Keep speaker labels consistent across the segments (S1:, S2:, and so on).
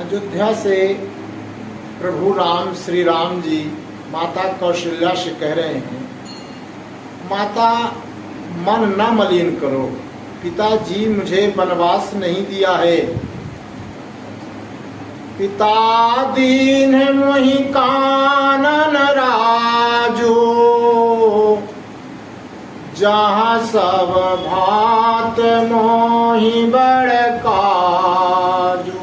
S1: अयोध्या से प्रभु राम श्री राम जी माता कौशल्या से कह रहे हैं, माता मन न मलिन करो, पिताजी मुझे वनवास नहीं दिया है। पिता दीन मोहि कानन राजो, जहाँ सब भात मोहि बड़ काजू।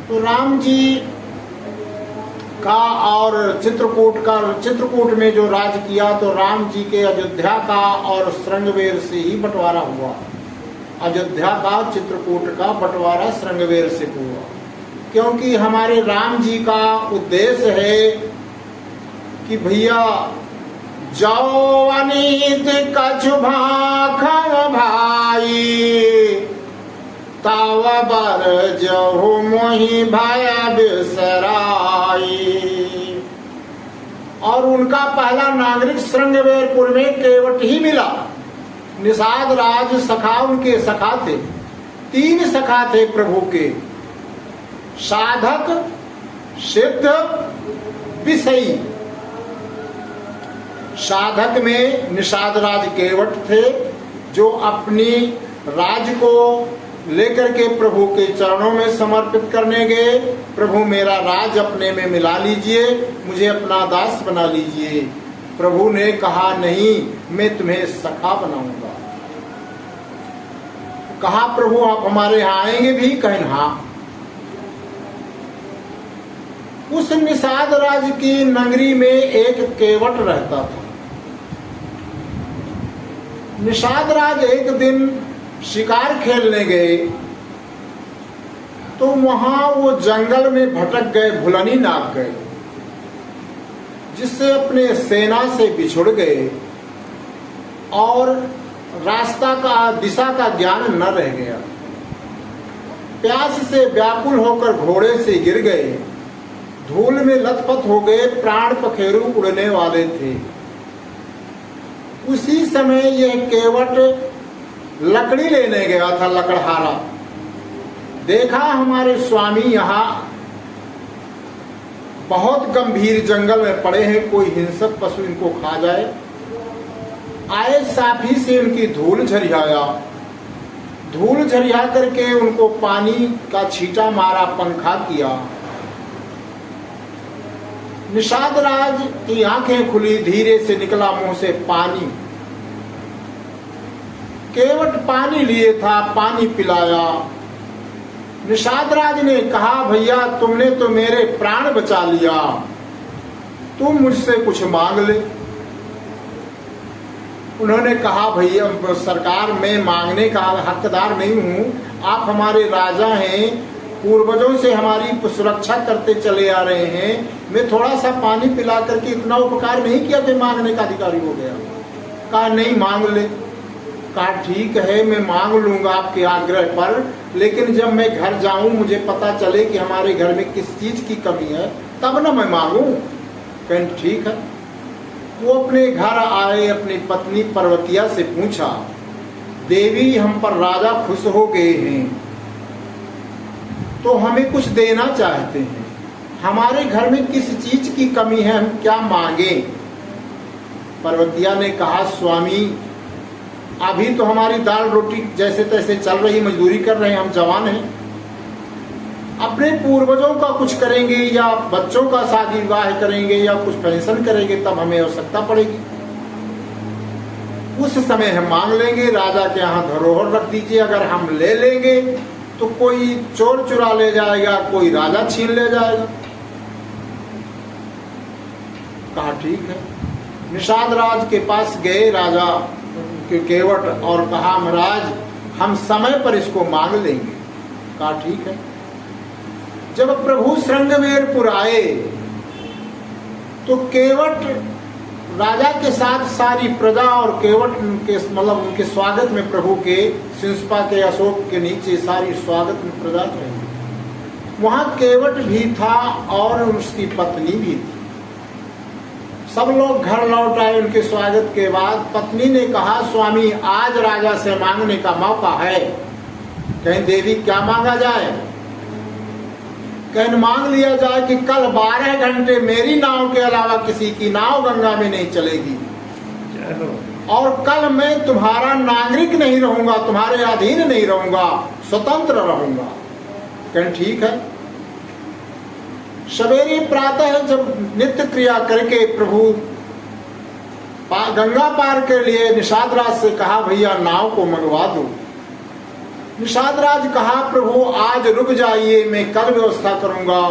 S1: तो राम जी का और चित्रकूट में जो राज किया, तो राम जी के अयोध्या का और श्रृंगवेर से ही बंटवारा हुआ। अयोध्या का चित्रकूट का बंटवारा श्रृंगवेर से हुआ, क्योंकि हमारे राम जी का उद्देश्य है कि भैया जाओ अनीत कछु भाखम भाई, ताव बर जहु मोहि भय बिसराई। और उनका पहला नागरिक श्रृंगवेरपुर में केवट ही मिला। निषाद राज सखा उनके सखा थे, 3 सखा थे प्रभु के, साधक, सिद्ध, विषयी। साधक में निषाद राज केवट थे, जो अपनी राज को लेकर के प्रभु के चरणों में समर्पित करने गए। प्रभु मेरा राज अपने में मिला लीजिए, मुझे अपना दास बना लीजिए। प्रभु ने कहा नहीं, मैं तुम्हें सखा बनाऊंगा। कहा प्रभु आप हमारे यहाँ आएंगे भी? कहें हाँ। उस निषाद राज की नगरी में एक केवट रहता था। निषाद राज एक दिन शिकार खेलने गए, तो वहां वो जंगल में भटक गए, भुलनी नाप गए, जिससे अपने सेना से बिछुड़ गए और रास्ता का, दिशा का ज्ञान न रह गया। प्यास से व्याकुल होकर घोड़े से गिर गए, धूल में लथपथ हो गए, प्राण पखेरु उड़ने वाले थे। उसी समय यह केवट लकड़ी लेने गया था, लकड़हारा। देखा हमारे स्वामी यहाँ बहुत गंभीर जंगल में पड़े हैं, कोई हिंसक पशु इनको खा जाए। आए साफी से उनकी धूल झरियाया, धूल झरिया करके उनको पानी का छींटा मारा, पंखा किया। निषाद राज की आंखें खुली, धीरे से निकला मुंह से पानी। केवट पानी लिए था, पानी पिलाया। निषाद राज ने कहा भैया तुमने तो मेरे प्राण बचा लिया, तुम मुझसे कुछ मांग ले। उन्होंने कहा भैया सरकार, मैं मांगने का हकदार नहीं हूँ, आप हमारे राजा हैं, पूर्वजों से हमारी सुरक्षा करते चले आ रहे हैं, मैं थोड़ा सा पानी पिला करके इतना उपकार नहीं किया कि मांगने का अधिकारी हो गया। कहा नहीं, मांग ले। कहा ठीक है, मैं मांग लूंगा आपके आग्रह पर, लेकिन जब मैं घर जाऊं, मुझे पता चले कि हमारे घर में किस चीज की कमी है, तब ना मैं मांगू। कहें ठीक है। वो अपने घर आए, अपनी पत्नी पर्वतिया से पूछा, देवी हम पर राजा खुश हो गए हैं, तो हमें कुछ देना चाहते हैं, हमारे घर में किस चीज की कमी है, हम क्या मांगे? पर्वतिया ने कहा स्वामी अभी तो हमारी दाल रोटी जैसे तैसे चल रही, मजदूरी कर रहे हैं, हम जवान हैं, अपने पूर्वजों का कुछ करेंगे या बच्चों का शादी विवाह करेंगे या कुछ पेंशन करेंगे, तब हमें आवश्यकता पड़ेगी, उस समय हम मांग लेंगे। राजा के यहाँ धरोहर रख दीजिए, अगर हम ले लेंगे तो कोई चोर चुरा ले जाएगा, कोई राजा छीन ले जाएगा। कहा ठीक है। निषाद राज के पास गए राजा के केवट और कहा महाराज हम समय पर इसको मांग लेंगे। कहा ठीक है। जब प्रभु श्रृंगवेरपुर आए तो केवट राजा के साथ सारी प्रजा और केवट के मतलब उनके स्वागत में, प्रभु के सिंसपा के अशोक के नीचे सारी स्वागत में प्रजा रही। वहां केवट भी था और उसकी पत्नी भी थी। सब लोग घर लौट आए उनके स्वागत के बाद। पत्नी ने कहा स्वामी आज राजा से मांगने का मौका है। कहीं देवी क्या मांगा जाए? कहीं मांग लिया जाए कि कल 12 घंटे मेरी नाव के अलावा किसी की नाव गंगा में नहीं चलेगी, और कल मैं तुम्हारा नागरिक नहीं रहूंगा, तुम्हारे अधीन नहीं रहूंगा, स्वतंत्र रहूंगा। कहीं ठीक है। सवेरे प्रातः जब नित्य क्रिया करके प्रभु गंगा पार के लिए निषाद राज से कहा, भैया नाव को मंगवा दो। निषाद राज कहा, प्रभु आज रुक जाइए, मैं कल व्यवस्था करूंगा,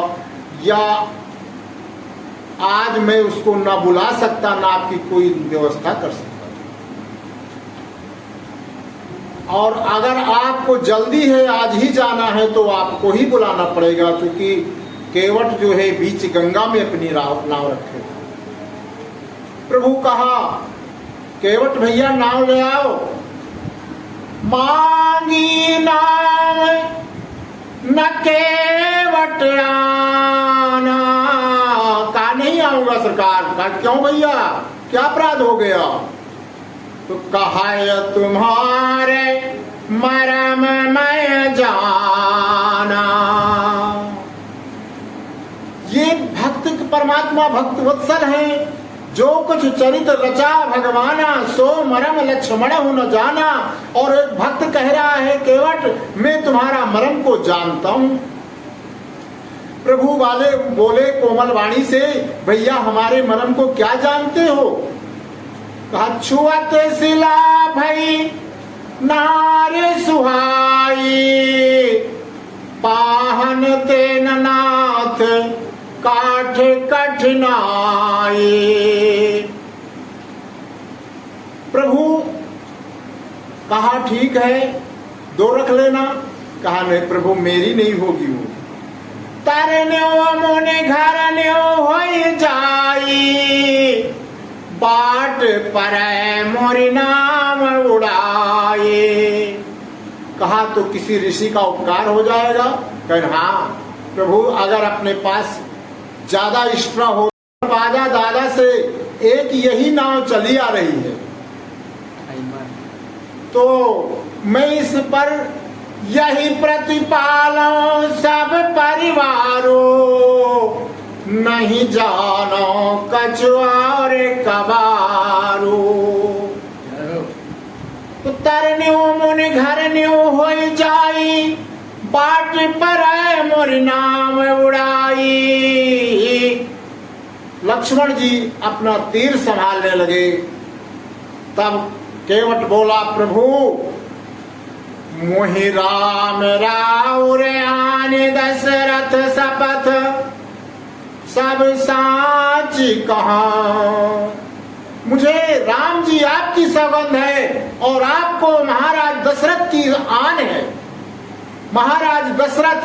S1: या आज मैं उसको ना बुला सकता ना आपकी कोई व्यवस्था कर सकता। और अगर आपको जल्दी है, आज ही जाना है, तो आपको ही बुलाना पड़ेगा, क्योंकि केवट जो है बीच गंगा में अपनी नाव रखे। प्रभु कहा, केवट भैया नाव ले आओ। मांगी नाव न केवट आना। कहा नहीं आऊंगा सरकार। कहा क्यों भैया, क्या अपराध हो गया? तो कहा तुम्हारे मरम मैं जाना। ये भक्त परमात्मा भक्त वत्सल है, जो कुछ चरित रचा भगवाना, सो मरम लक्ष्मण हूं न जाना। और एक भक्त कह रहा है, केवट मैं तुम्हारा मरम को जानता हूं। प्रभु वाले बोले कोमल वाणी से, भैया हमारे मरम को क्या जानते हो? कहा, छुअत सिला भई नारे सुहाई, पाहन तेन नाथ काठ कठिनाई। प्रभु कहा ठीक है, 2 रख लेना। कहा नहीं प्रभु, मेरी नहीं होगी वो। तरने मोने घर हो जाई, बाट पर मोरी नाम उड़ाए। कहा तो किसी ऋषि का उपकार हो जाएगा? कहा हाँ प्रभु, अगर अपने पास ज्यादा इष्टा हो, बाजा दादा से एक यही नाव चली आ रही है, तो मैं इस पर यही प्रतिपालो सब परिवारों, नहीं जानो कछुआर कबारो। तरन्यो मुनि घरन्यो हो जाई, बाट पर मोर नाम उड़ाई। लक्ष्मण जी अपना तीर संभालने लगे। तब केवट बोला, प्रभु मोहि राम राउर आने दशरथ शपथ, सब साच कहा। मुझे राम जी आपकी सौगंध है, और आपको महाराज दशरथ की आन है। महाराज दशरथ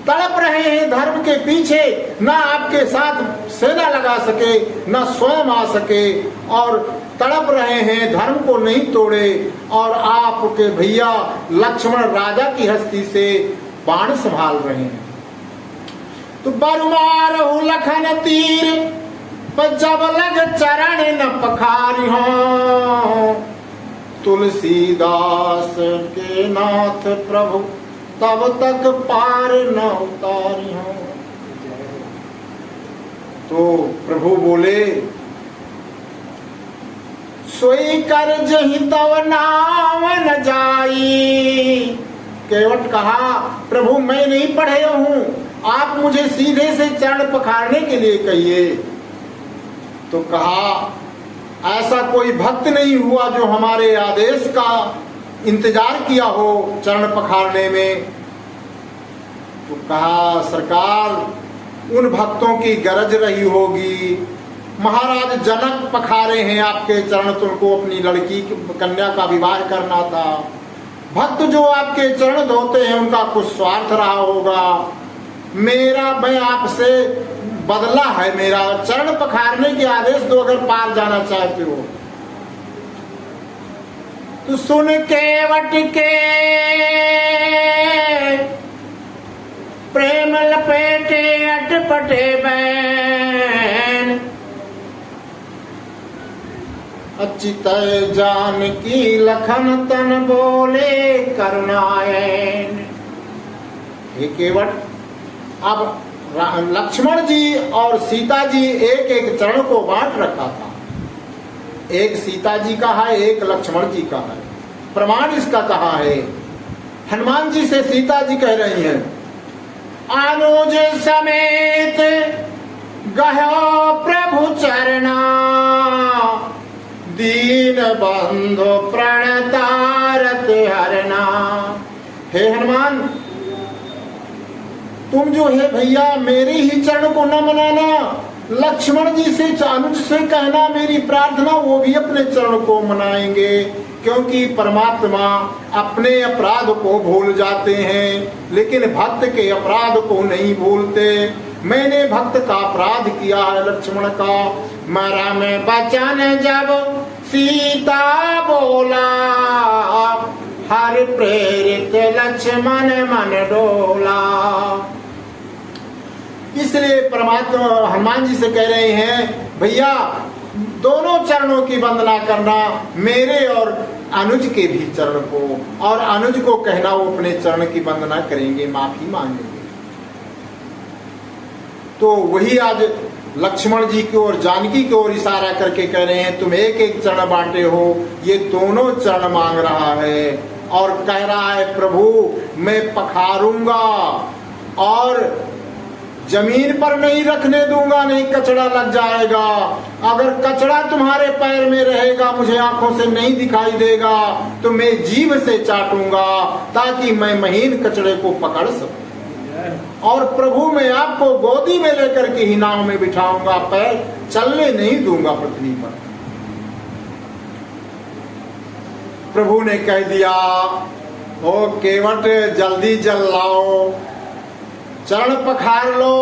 S1: तड़प रहे हैं धर्म के पीछे, ना आपके साथ सेना लगा सके, ना स्वयं आ सके, और तड़प रहे हैं, धर्म को नहीं तोड़े। और आपके भैया लक्ष्मण राजा की हस्ती से बाण संभाल रहे हैं। तो बरुमारहु लखन तीर, पर जब लग चरण न पखारी हो। तुलसीदास के नाथ प्रभु, तब तक पार न उतारी हो। तो प्रभु बोले, सोई कर जही तव नाम न जाई। केवट कहा, प्रभु मैं नहीं पढ़े हूं, आप मुझे सीधे से चरण पखारने के लिए कहिए। तो कहा, ऐसा कोई भक्त नहीं हुआ जो हमारे आदेश का इंतजार किया हो चरण पखारने में। तो कहा, सरकार उन भक्तों की गरज रही होगी। महाराज जनक पखारे हैं आपके चरण, तुमको अपनी लड़की कन्या का विवाह करना था। भक्त जो आपके चरण धोते हैं उनका कुछ स्वार्थ रहा होगा। मेरा, मैं आपसे बदला है, मेरा चरण पखारने के आदेश दो अगर पार जाना चाहते हो। तो सुन केवट के प्रेम लपेटे अटपटे बैन, अच्युत जानकी लखन तन बोले करुणायन। हे केवट, अब लक्ष्मण जी और सीता जी एक एक चरण को बांट रखा था। एक सीता जी का है, एक लक्ष्मण जी का है। प्रमाण इसका कहा है? हनुमान जी से सीता जी कह रही हैं, अनुज समेत गयो प्रभु चरना, दीन बंधु प्रणतारत हरना। हे हनुमान, तुम जो है भैया मेरे ही चरण को न मनाना, लक्ष्मण जी से अनुज से कहना मेरी प्रार्थना वो भी अपने चरण को मनाएंगे, क्योंकि परमात्मा अपने अपराध को भूल जाते हैं लेकिन भक्त के अपराध को नहीं भूलते। मैंने भक्त का अपराध किया है लक्ष्मण का, मरा में बचन जब सीता बोला, हर प्रेरित लक्ष्मण मन डोला। इसलिए परमात्मा हनुमान जी से कह रहे हैं, भैया दोनों चरणों की वंदना करना, मेरे और अनुज के भी चरण को, और अनुज को कहना वो अपने चरण की वंदना करेंगे, माफी मांगेंगे। तो वही आज लक्ष्मण जी की ओर, जानकी की ओर इशारा करके कह रहे हैं, तुम एक एक चरण बांटे हो, ये दोनों चरण मांग रहा है और कह रहा है, प्रभु मैं पखारूंगा और जमीन पर नहीं रखने दूंगा, नहीं कचड़ा लग जाएगा। अगर कचड़ा तुम्हारे पैर में रहेगा, मुझे आंखों से नहीं दिखाई देगा, तो मैं जीभ से चाटूंगा ताकि मैं महीन कचड़े को पकड़ सकूं। और प्रभु मैं आपको गोदी में लेकर के ही नाव में बिठाऊंगा, पैर चलने नहीं दूंगा पृथ्वी पर। प्रभु ने कह दिया, ओ केवट जल्दी जल लाओ, चरण पखार लो,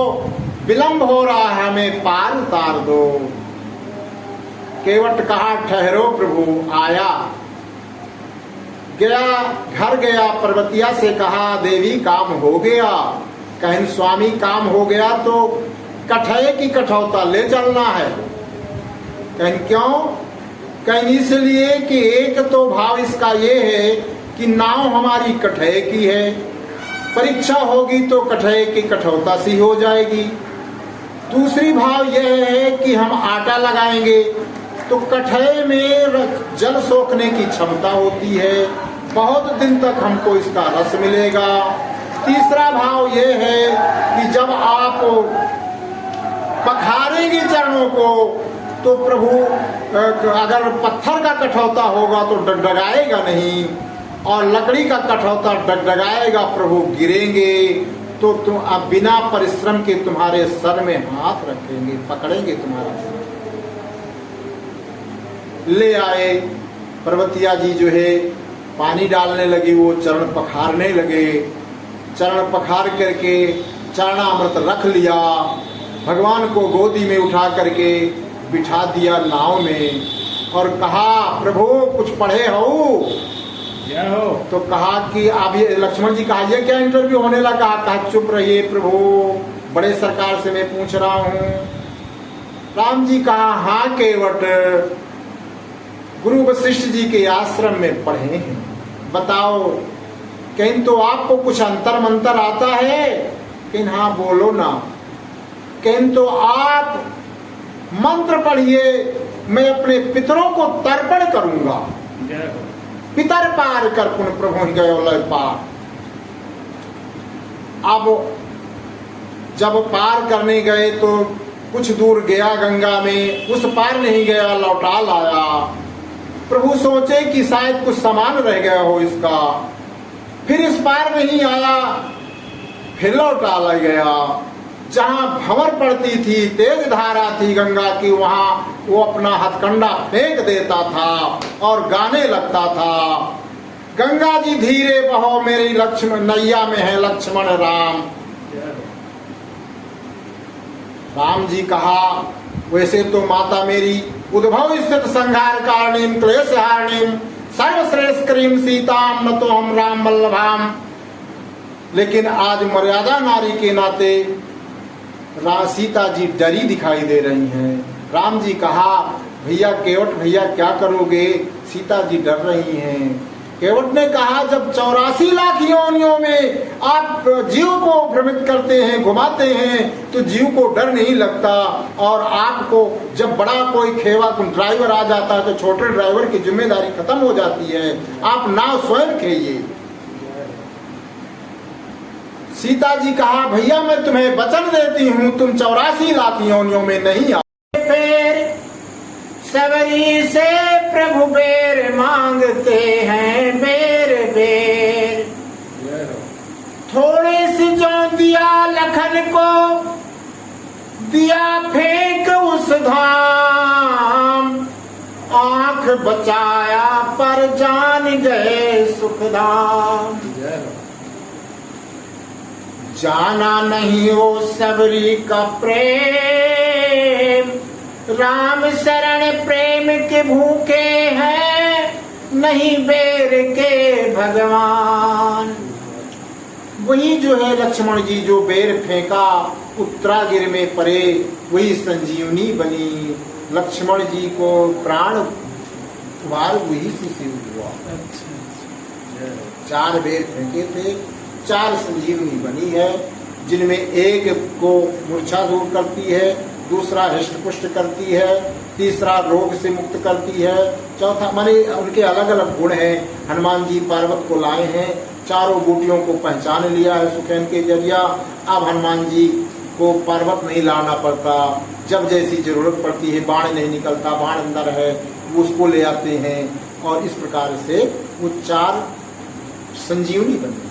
S1: विलंब हो रहा है, हमें पार उतार दो। केवट कहा, ठहरो प्रभु आया। गया, घर गया, पर्वतिया से कहा, देवी काम हो गया। कहीं स्वामी काम हो गया तो कठे की कठौता ले चलना है। कहीं क्यों? कहीं इसलिए कि एक तो भाव इसका ये है कि नाव हमारी कठे की है, परीक्षा होगी तो कठे की कठौता सी हो जाएगी। दूसरी भाव यह है कि हम आटा लगाएंगे तो कठे में जल सोखने की क्षमता होती है, बहुत दिन तक हमको इसका रस मिलेगा। तीसरा भाव यह है कि जब आप पखारेंगे चरणों को तो प्रभु अगर पत्थर का कठौता होगा तो डगडगाएगा नहीं, और लकड़ी का कठौता डगडगाएगा, प्रभु गिरेंगे तो तुम अब बिना परिश्रम के तुम्हारे सर में हाथ रखेंगे, पकड़ेंगे तुम्हारा सर। ले आए पर्वतिया जी, जो है पानी डालने लगी, वो चरण पखारने लगे। चरण पखार करके चरणामृत रख लिया, भगवान को गोदी में उठा करके बिठा दिया नाव में और कहा, प्रभु कुछ पढ़े हो? तो कहा कि अब ये लक्ष्मण जी कहा, ये क्या इंटरव्यू होने लगा? कहा चुप रहिए प्रभु, बड़े सरकार से मैं पूछ रहा हूँ। राम जी कहा, हाँ केवट, गुरु वशिष्ठ जी के आश्रम में पढ़े हैं, बताओ। कहीं तो आपको कुछ अंतर मंतर आता है? कहीं हाँ बोलो ना। कहीं तो आप मंत्र पढ़िए, मैं अपने पितरों को तर्पण करूंगा। पितर पार कर पुन प्रभु गए पार। अब जब पार करने गए तो कुछ दूर गया गंगा में, उस पार नहीं गया, लौटा लाया। प्रभु सोचे कि शायद कुछ सामान रह गया हो इसका, फिर इस पार नहीं आया, फिर लौटा ला गया। जहां भंवर पड़ती थी, तेज धारा थी गंगा की, वहां वो अपना हथकंडा फेंक देता था और गाने लगता था, गंगा जी धीरे बहो मेरी लक्ष्मण नैया में है लक्ष्मण राम। राम जी कहा, वैसे तो माता मेरी उद्भव स्थित संहार कारणीम क्लेश हारणीम सर्वश्रेष्ठ करीम सीताम न तो हम राम वल्लभाम, लेकिन आज मर्यादा नारी के नाते सीता जी डरी दिखाई दे रही हैं। राम जी कहा, भैया केवट भैया क्या करोगे? सीता जी डर रही हैं। केवट ने कहा, जब 84 लाख योनियों में आप जीव को भ्रमित करते हैं, घुमाते हैं, तो जीव को डर नहीं लगता। और आपको जब बड़ा कोई खेवा ड्राइवर आ जाता है तो छोटे ड्राइवर की जिम्मेदारी खत्म हो जाती है। आप नाव स्वयं खेइए। सीता जी कहा, भैया मैं तुम्हें वचन देती हूँ, तुम 84 लाख योनियों में नहीं आओ। फिर सबरी से प्रभु बेर मांगते हैं, बेर बेर। थोड़े से जो दिया लखन को, दिया फेंक उस धाम। आंख बचाया पर जान गए सुखधाम। जाना नहीं वो सबरी का प्रेम, राम शरण प्रेम के भूखे हैं, नहीं बेर के भगवान। वही जो है लक्ष्मण जी जो बेर फेंका, उत्तरागिर में परे, वही संजीवनी बनी। लक्ष्मण जी को प्राण वार वही से हुआ। 4 बेर फेंके थे, 4 संजीवनी बनी है, जिनमें एक को मूर्छा दूर करती है, दूसरा हृष्ट पुष्ट करती है, तीसरा रोग से मुक्त करती है, चौथा माने उनके अलग अलग गुण हैं। हनुमान जी पर्वत को लाए हैं, चारों बूटियों को पहचान लिया है सुखैन के जरिया। अब हनुमान जी को पर्वत नहीं लाना पड़ता, जब जैसी जरूरत पड़ती है, बाण नहीं निकलता, बाण अंदर है, उसको ले आते हैं। और इस प्रकार से वो 4 संजीवनी बनी।